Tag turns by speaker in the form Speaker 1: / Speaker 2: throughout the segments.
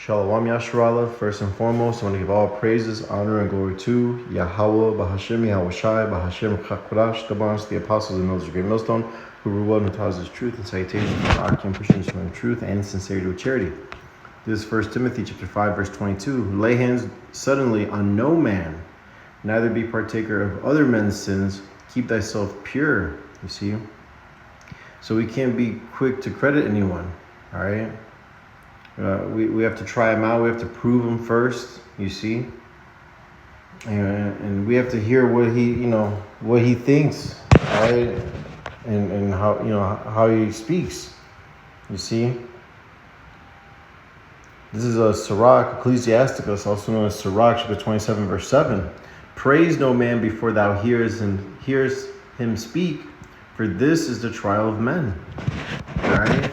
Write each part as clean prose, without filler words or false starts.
Speaker 1: Shalom Yasharallah. First and foremost, I want to give all praises, honor, and glory to Yahweh, Bahashem, Yahushai, Bahashem, Chakodash, the bonds, the apostles, and those of the great millstone, who were one who taught us his truth and salutations for Akim, Christians from truth and sincerity with charity. This is 1 Timothy chapter 5, verse 22. Lay hands suddenly on no man, neither be partaker of other men's sins. Keep thyself pure, you see. So we can't be quick to credit anyone, all right? We have to try him out. We have to prove him first, you see. And we have to hear what he thinks, all right? And how he speaks, you see. This is a Sirach, Ecclesiasticus, also known as Sirach, chapter 27, verse 7. Praise no man before thou hearest him speak, for this is the trial of men. All right?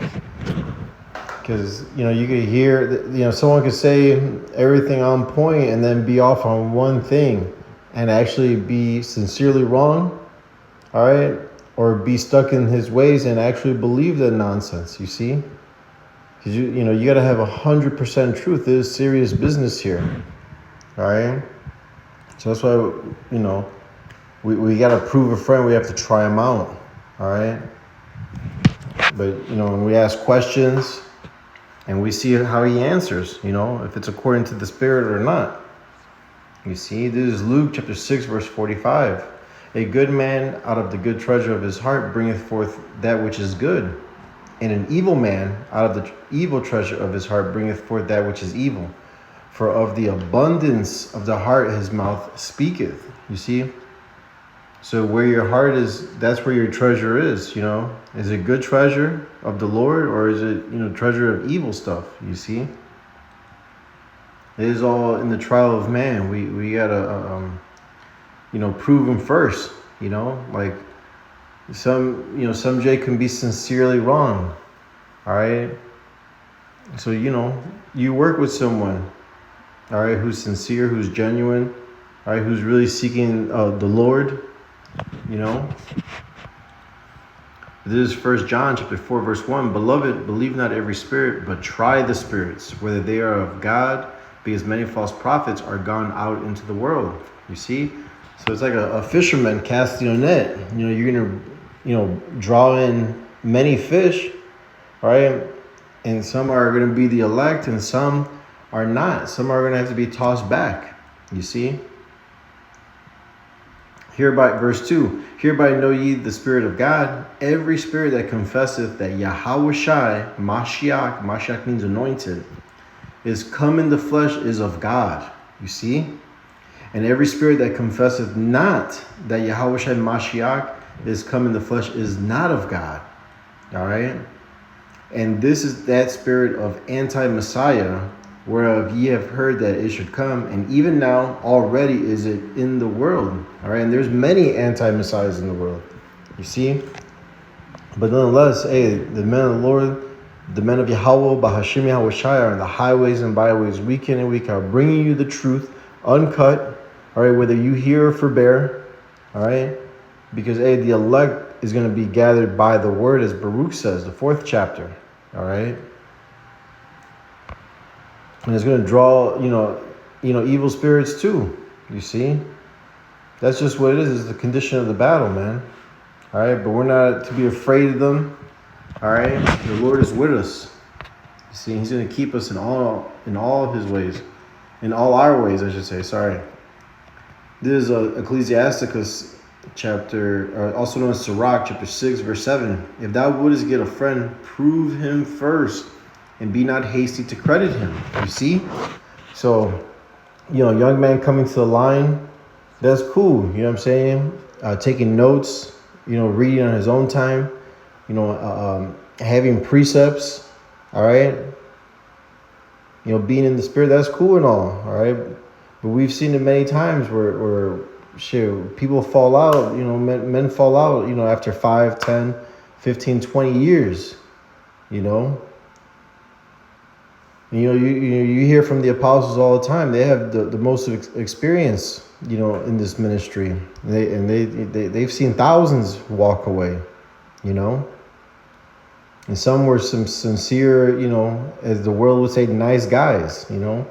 Speaker 1: Because, you could hear, someone could say everything on point and then be off on one thing and actually be sincerely wrong, all right? Or be stuck in his ways and actually believe that nonsense, you see? Because, you got to have 100% truth. There's serious business here, all right? So that's why, we got to prove a friend. We have to try him out, all right? But, when we ask questions and we see how he answers, if it's according to the Spirit or not. You see, this is Luke chapter 6, verse 45. A good man out of the good treasure of his heart bringeth forth that which is good. And an evil man out of the evil treasure of his heart bringeth forth that which is evil. For of the abundance of the heart his mouth speaketh. You see? So where your heart is, that's where your treasure is, Is it good treasure of the Lord, or is it, treasure of evil stuff, you see? It is all in the trial of man. We gotta, prove him first, Like some J can be sincerely wrong, all right? So, you work with someone, all right, who's sincere, who's genuine, all right, who's really seeking the Lord, This is 1 John chapter 4, verse 1. Beloved, believe not every spirit, but try the spirits, whether they are of God, because many false prophets are gone out into the world. You see? So it's like a fisherman casting a net. You're going to, draw in many fish, all right? And some are going to be the elect and some are not. Some are going to have to be tossed back, you see? Hereby, verse 2, hereby know ye the Spirit of God. Every spirit that confesseth that Yahushai, Mashiach means anointed, is come in the flesh is of God. You see? And every spirit that confesseth not that Yahushai Mashiach is come in the flesh is not of God. All right? And this is that spirit of anti-Messiah, whereof ye have heard that it should come, and even now already is it in the world. All right, and there's many anti-messiahs in the world, you see. But nonetheless, the men of the Lord, the men of Yahweh, Bahashem Yahushai, are in the highways and byways week in and week out, bringing you the truth, uncut, all right, whether you hear or forbear, all right, because the elect is going to be gathered by the word, as Baruch says, the 4th chapter, all right. And it's going to draw, evil spirits too, you see. That's just what it is. It's the condition of the battle, man. All right, but we're not to be afraid of them. All right, the Lord is with us. You see, he's going to keep us in all of his ways. In all our ways, I should say, sorry. This is Ecclesiasticus chapter, also known as Sirach, chapter 6, verse 7. If thou wouldest get a friend, prove him first, and be not hasty to credit him. You see? So, young man coming to the line, that's cool. You know what I'm saying? Taking notes, reading on his own time, having precepts, all right? Being in the Spirit, that's cool and all right? But we've seen it many times where people fall out, men fall out, after 5, 10, 15, 20 years, You hear from the apostles all the time. They have the most experience, in this ministry. They've seen thousands walk away, And some were some sincere, as the world would say, nice guys, All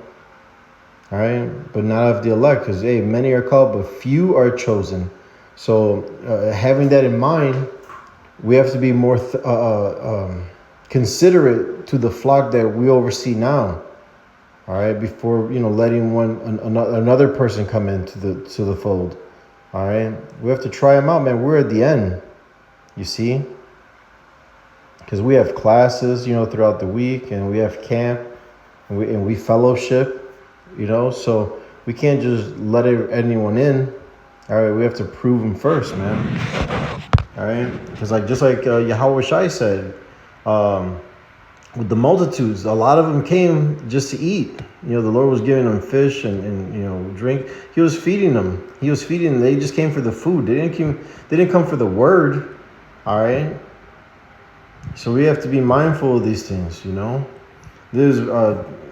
Speaker 1: right, but not of the elect, because many are called, but few are chosen. So having that in mind, we have to be more considerate to the flock that we oversee now. All right, before letting another person come into the fold. All right, we have to try them out, man. We're at the end, you see, because we have classes, throughout the week, and we have camp, and we fellowship. So we can't just let anyone in. All right, we have to prove them first, man. All right, because just like Yahweh Shai said, with the multitudes, a lot of them came just to eat. The Lord was giving them fish and drink. He was feeding them. They just came for the food. They didn't come for the word. All right. So we have to be mindful of these things. There's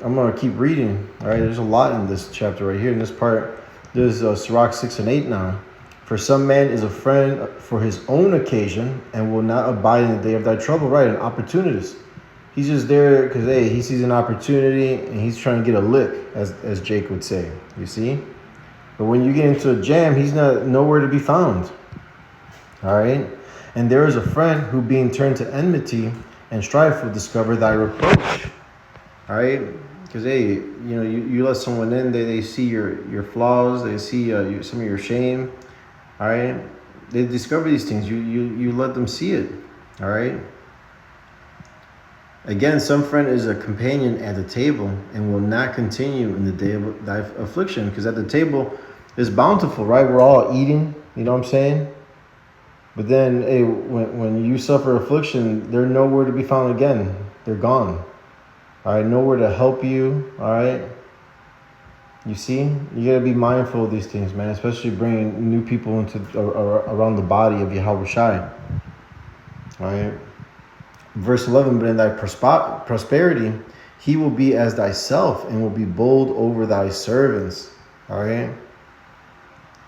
Speaker 1: I'm gonna keep reading. All right, there's a lot in this chapter right here. In this part, there's Sirach 6 and 8 now. For some man is a friend for his own occasion and will not abide in the day of thy trouble. Right, an opportunist. He's just there because he sees an opportunity and he's trying to get a lick, as Jake would say. You see, but when you get into a jam, he's nowhere to be found. All right, and there is a friend who, being turned to enmity and strife, will discover thy reproach. All right, because you let someone in, they see your flaws, they see some of your shame. All right, they discover these things. You let them see it. All right. Again, some friend is a companion at the table and will not continue in the day of thy affliction, because at the table is bountiful, right? We're all eating. You know what I'm saying? But then, when you suffer affliction, they're nowhere to be found again. They're gone. All right, nowhere to help you. All right. You see, you gotta be mindful of these things, man. Especially bringing new people into around the body of Yahweh Shai. All right. Verse 11. But in thy prosperity, he will be as thyself and will be bold over thy servants. All right.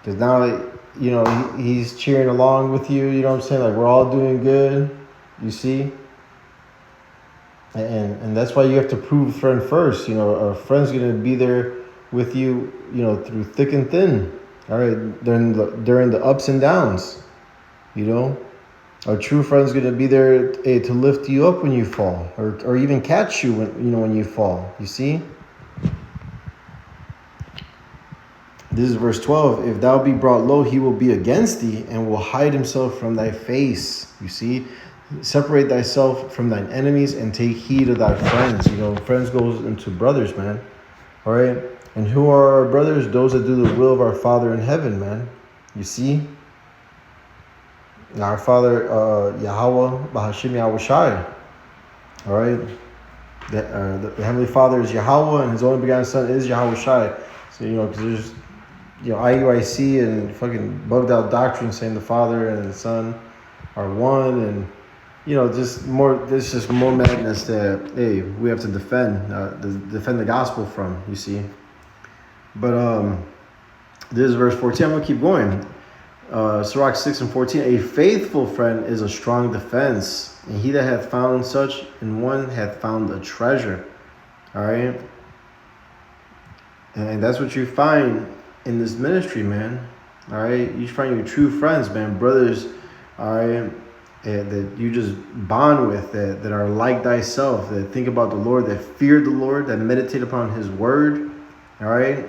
Speaker 1: Because now, he's cheering along with you. You know what I'm saying? Like, we're all doing good. You see. And that's why you have to prove a friend first. A friend's going to be there with you, through thick and thin. All right, during the ups and downs. A true friend's going to be there to lift you up when you fall, or even catch you when you fall. You see. This is verse 12. If thou be brought low, he will be against thee and will hide himself from thy face. You see. Separate thyself from thine enemies and take heed of thy friends. Friends goes into brothers, man. All right. And who are our brothers? Those that do the will of our Father in heaven, man. You see? Our Father, Yahweh, Bahashim Yahweh Shai. All right. The Heavenly Father is Yahweh, and His only begotten Son is Yahweh Shai. So, because there's, IUIC and fucking bugged out doctrine saying the Father and the Son are one, and just more. There's just more madness that we have to defend the gospel from. You see, but this is verse 14. I'm gonna keep going. Sirach 6 and 14. A faithful friend is a strong defense, and he that hath found such in one hath found a treasure. All right, and that's what you find in this ministry, man. All right, you find your true friends, man, brothers. All right. That you just bond with, that are like thyself, that think about the Lord, that fear the Lord, that meditate upon His word, all right?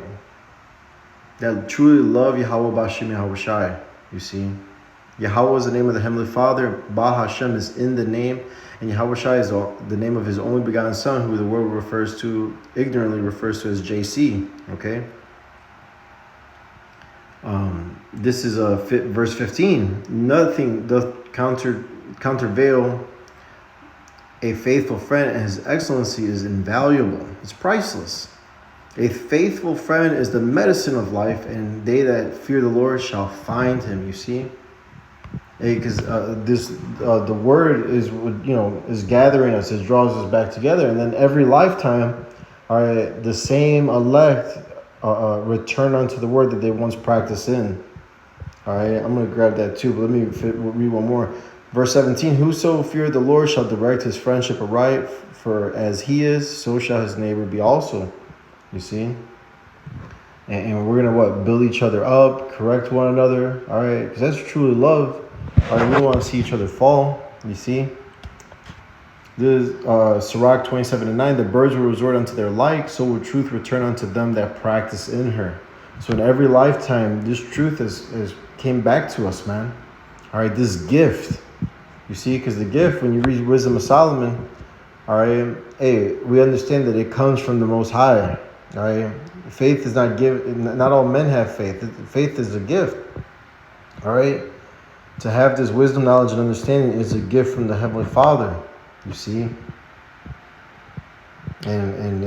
Speaker 1: That truly love Yahweh Bashim Yahweh Shai, you see? Yahweh is the name of the Heavenly Father, Ba Hashem is in the name, and Yahweh Shai is the name of His only begotten Son, who the world ignorantly refers to as JC, okay? This is verse 15. Nothing doth countervail a faithful friend, and his excellency is invaluable. It's priceless. A faithful friend is the medicine of life, and they that fear the Lord shall find Him. You see, because the word is gathering us, it draws us back together, and then every lifetime, the same elect return unto the word that they once practiced in. All right, I'm going to grab that too, but let me read one more. Verse 17, whoso feareth the Lord shall direct his friendship aright, for as he is, so shall his neighbor be also. You see? And we're going to, build each other up, correct one another, all right? Because that's truly love. All right, we don't want to see each other fall, you see? This Sirach 27:9, the birds will resort unto their like, so will truth return unto them that practice in her. So in every lifetime, this truth has came back to us, man. All right, this gift. You see, because the gift, when you read Wisdom of Solomon, all right, hey, we understand that it comes from the Most High. All right, faith is not given. Not all men have faith. Faith is a gift. All right, to have this wisdom, knowledge, and understanding is a gift from the Heavenly Father. You see, and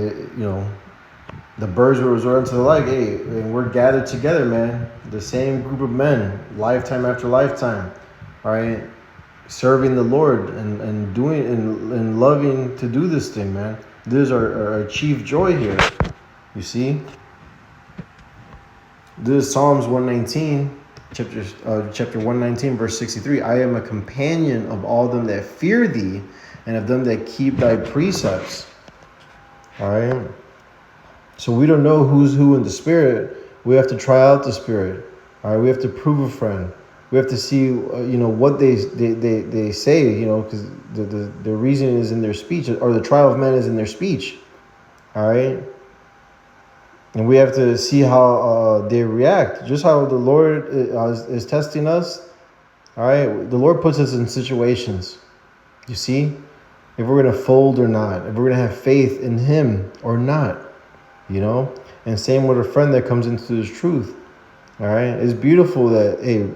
Speaker 1: the birds will resort unto the like. Hey, and we're gathered together, man. The same group of men, lifetime after lifetime. All right, serving the Lord and doing and loving to do this thing, man. This is our chief joy here. You see, this is Psalms 119, chapter 119, verse 63. I am a companion of all them that fear thee, and of them that keep thy precepts. All right. So we don't know who's who in the spirit. We have to try out the spirit. All right. We have to prove a friend. We have to see, what they say, because the reason is in their speech, or the trial of men is in their speech. All right. And we have to see how they react, just how the Lord is testing us. All right. The Lord puts us in situations. You see, if we're going to fold or not, if we're going to have faith in him or not, and same with a friend that comes into this truth. All right. It's beautiful that, hey,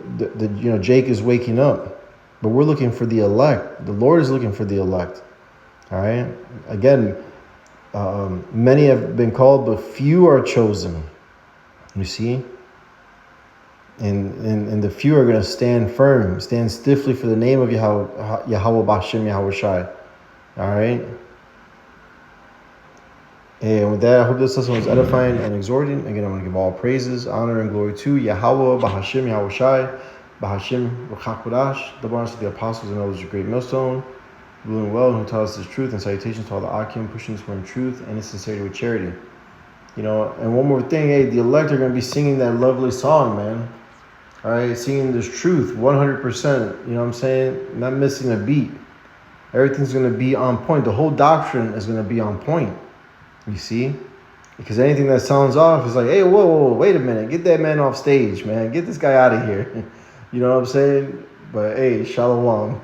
Speaker 1: Jake is waking up, but we're looking for the elect. The Lord is looking for the elect. All right. Again, many have been called, but few are chosen. You see? And the few are going to stand firm, stand stiffly for the name of Yahweh B'Hashem Yahweh Shai. All right? And with that, I hope this lesson was edifying and exhorting. Again, I want to give all praises, honor, and glory to Yahweh B'Hashem Yahweh Shai, B'Hashem R'chakodash, the bonus of the apostles and elders of Great Millstone, ruling well, who taught us this truth, and salutations to all the Akim, pushing this in truth and in sincerity with charity. And one more thing, hey, the elect are going to be singing that lovely song, man. All right, singing this truth 100%. You know what I'm saying? Not missing a beat. Everything's going to be on point. The whole doctrine is going to be on point. You see? Because anything that sounds off is like, hey, whoa, wait a minute. Get that man off stage, man. Get this guy out of here. You know what I'm saying? But hey, shalom.